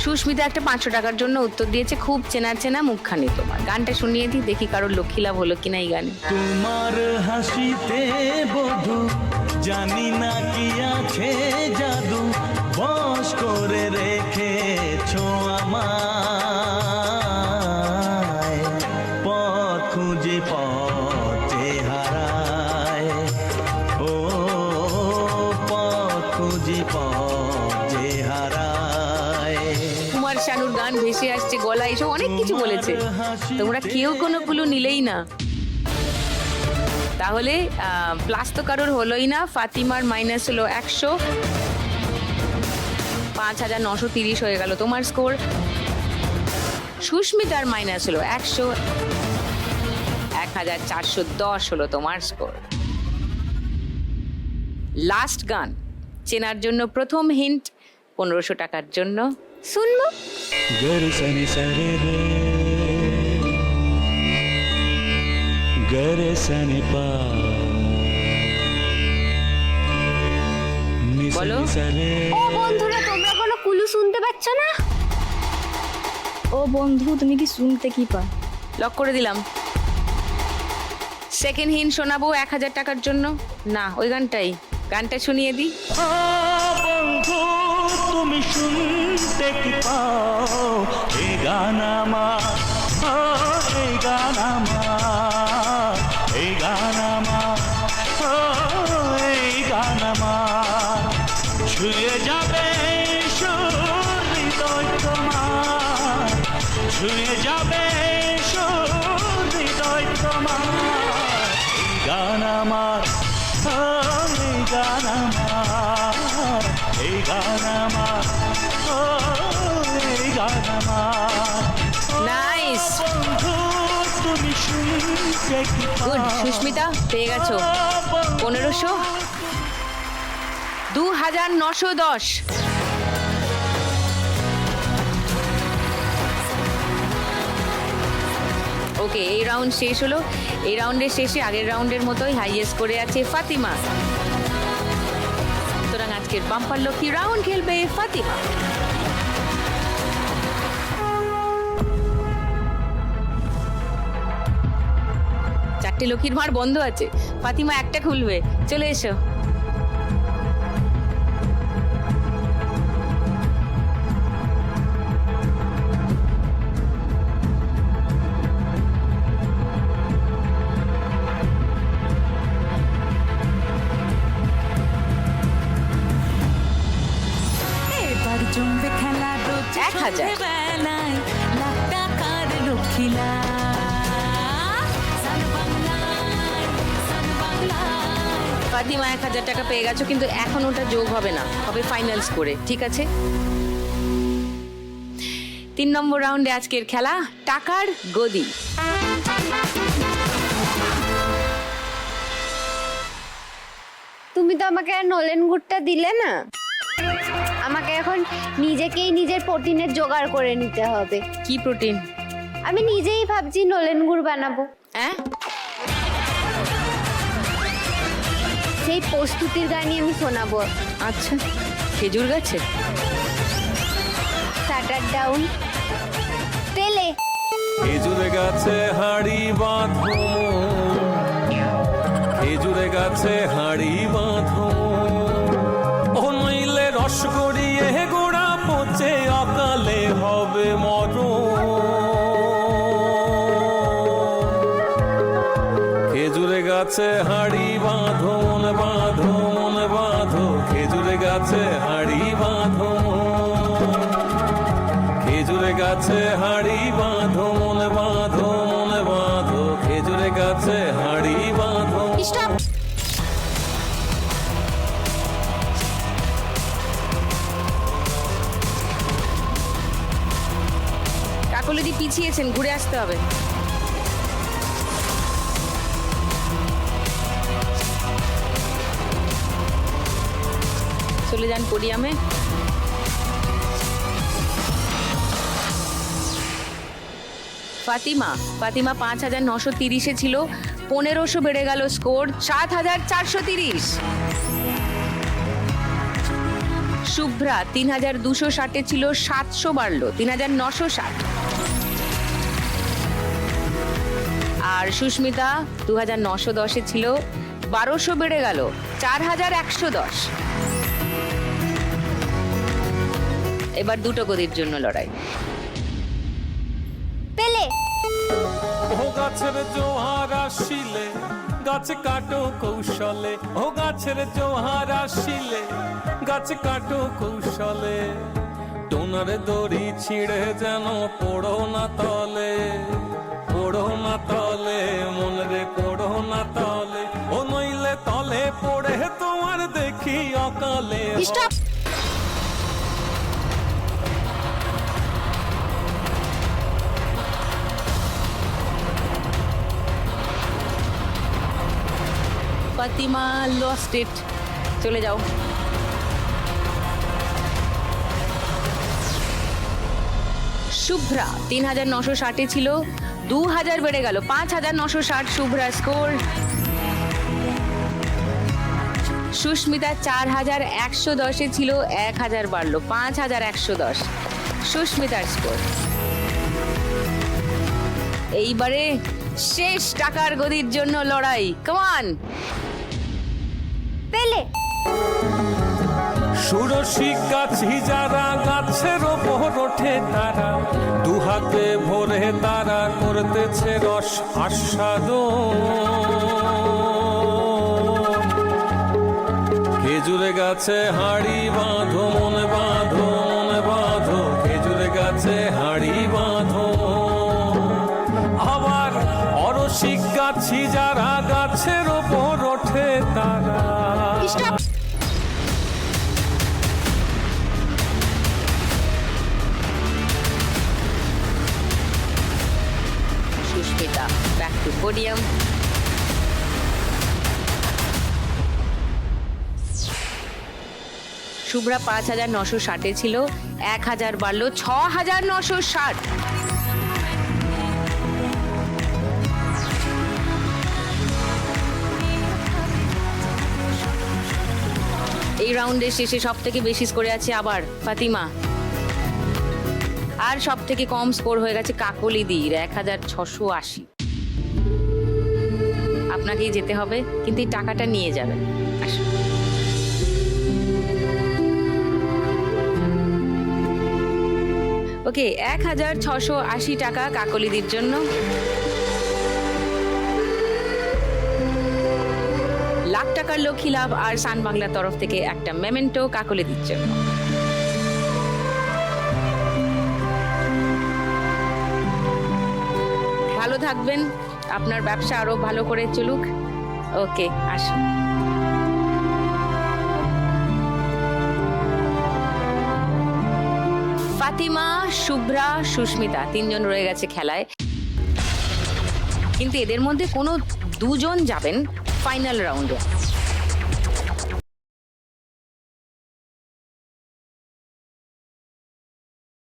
সুস্মিতা একটা 500 টাকার জন্য উত্তর দিয়েছে, খুব চেনা চেনা মুখখানি তোমার। গানটা শুনিয়ে দিই, দেখি কারোর লক্ষ্মী লাভ হলো কিনা এই গানে। তোমার হাসিতে বধু জানি না কি আছে জাদু, বশ করে রেখেছো আমায়, পথ খুঁজে পথে হারায়, ও পথ খুঁজে পথে হারায়। কুমার শানুর গান ভেসে আসছে গলা, এসব অনেক কিছু বলেছে, তোমরা কেউ কোনো ক্লু নিলেই না। তাহলে প্লাস তো কারোর হলোই না। ফাতিমার মাইনাস হলো 100, 5930 হয়ে গেল তোমার স্কোর। সুস্মিতার মাইনাস হলো 100, 1410 হলো তোমার স্কোর। লাস্ট গান চেনার জন্য প্রথম হিন্ট 1500 টাকার জন্য শুনবো। গরে সনি সরে রে, গরে সনি পা, বলো। ও বন্ধুরা, তোমরা কোনো কুলু শুনতে পাচ্ছ না? ও বন্ধু, তুমি কি শুনতে কি পা? লক করে দিলাম। সেকেন্ড হিন্ট শোনাবো 1000 টাকার জন্য। না, ওই গানটাই, গানটা শুনিয়ে দিই। বন্ধু তুমি শুনতে কি পাও, এই গান আমার, এই গান আমার, এই গান আমার, এই গান আমার, ছুঁয়ে যাবে হৃদয় তোমার, ছুঁয়ে যাবে হৃদয় তোমার, এই গান আমার, এই গান আমার, এই গান আমার, এই গান আমার। নাইস, বন্ধু তুমি শুনতে কি গুড। পাও, সুস্মিতা পেয়ে গেছো 1500, 2910। ওকে, এই রাউন্ড শেষ হলো। এই রাউন্ডের শেষে আগের রাউন্ডের মতোই হাইয়েস্ট করে আছে ফাতিমা। সুতরাং আজকের বাম্পার লক্ষ্মী রাউন্ড খেলবে ফাতিমা। চারটে লক্ষ্মীর ভাঁড় বন্ধ আছে, ফাতিমা একটা খুলবে, চলে এসো। এবার জমবে খেলা রোজ 1000। বেলায়, লাখ টাকার লক্ষ্মীলা, সান বাংলায়, সান বাংলায়। ফাতিমা 1000 টাকা পেয়ে গেছো, কিন্তু এখন ওটা যোগ হবে না, হবে ফাইনাল স্কোরে, ঠিক আছে? 3 নম্বর রাউন্ডে আজকের খেলা টাকার গদি। তুমি তো আমাকে আর নলেন গুড়টা দিলে না। আমাকে এখন নিজেকেই নিজের প্রোটিনের জোগাড় করে নিতে হবে। কি প্রোটিন? আমি নিজেই ভাবছি নলেন গুড় বানাবো। হ্যাঁ, সেই প্রস্তুতির গানই আমি শোনাবো। আচ্ছা, খেজুর গাছে স্টার্টার ডাউন, তেলে খেজুরে গাছে হাড়ি বাঁধো, খেজুরে গাছে হাড়ি বাঁধো, ও নইলে রস গড়িয়ে গোড়া পচে অকালে হবে মরণ। খেজুরে গাছে হাড়ি বাঁধো, মন বাঁধো, মন বাঁধো, খেজুরে গাছে হাড়ি বাঁধো, খেজুরে গাছে হাড়ি বাঁধো, মন বাঁধো, মন বাঁধো, খেজুরে গাছে হাড়ি বাঁধো। স্টপ। কাকলিদি পিছিয়েছেন, ঘুরে আসতে হবে। চলে যান পোডিয়ামে। ফাতিমা 5930-এ ছিল, 1500 বেড়ে গেল স্কোর 7430। শুভ্রা 3260 ছিল, 700 বাড়লো 3960। আর সুস্মিতা 2910 ছিল, 1200 বেড়ে গেল 4110। এবার দুটো গদির জন্য লড়াই। পেলে। ও গাছের জোহার আসিলে গাছ কাটো কৌশলে, ও গাছের জোহার আসিলে গাছ কাটো কৌশলে, টোনার দড়ি ছিঁড়ে যেন পড়ো না তলে, পড়ো না তলে, মন রে পড়ো না তলে, ও নইলে তলে পড়ে তোমার দেখি অকালে। স্টপ। ফাতিমা লস্ট ইট, চলে যাও। শুভ্রা 3960 ছিল, 2000 বেড়ে গেল 5960 শুভ্রা স্কোর। সুস্মিতা 4110 ছিল, 1000 বাড়লো 5110 সুস্মিতার স্কোর। এইবারে শেষ টাকার গদির জন্য লড়াই, কামান। পেলে। ষোড়শী গাছি যারা গাছের ওপর ওঠে তারা, দুহাতে ভরে তারা করতেছে রস আস্বাদ। খেজুরে গাছে হাড়ি বাঁধো মনে বাঁধো, মনে বাঁধো, খেজুরে গাছে হাড়ি বাঁধো। আবার অরসিক গাছি যারা গাছের ওপর ওঠে তারা। Stop. Susmita back to podium. Shubhra 5960 ছিল, 1000 বাড়লো 6960। এই রাউন্ডের শেষে সব থেকে বেশি স্কোরে আছে আবার ফাতিমা, আর সব থেকে কম স্কোর হয়ে গেছে কাকলিদির 1680। আপনাকেই যেতে হবে, কিন্তু এই টাকাটা নিয়ে যাবেন। আসুন। ওকে, 1680 টাকা কাকলিদির জন্য। লাখ টাকার লক্ষ্মী লাভ আর সান বাংলার তরফ থেকে একটা মেমেন্টো কাকলিদির জন্য। ভালো থাকবেন, আপনার ব্যবসা আরো ভালো করে চলুক। ওকে, আসুন। ফাতিমা, শুভ্রা, সুস্মিতা তিনজন রয়ে গেছে খেলায়, কিন্তু এদের মধ্যে কোনো দুজন যাবেন ফাইনাল রাউন্ডে।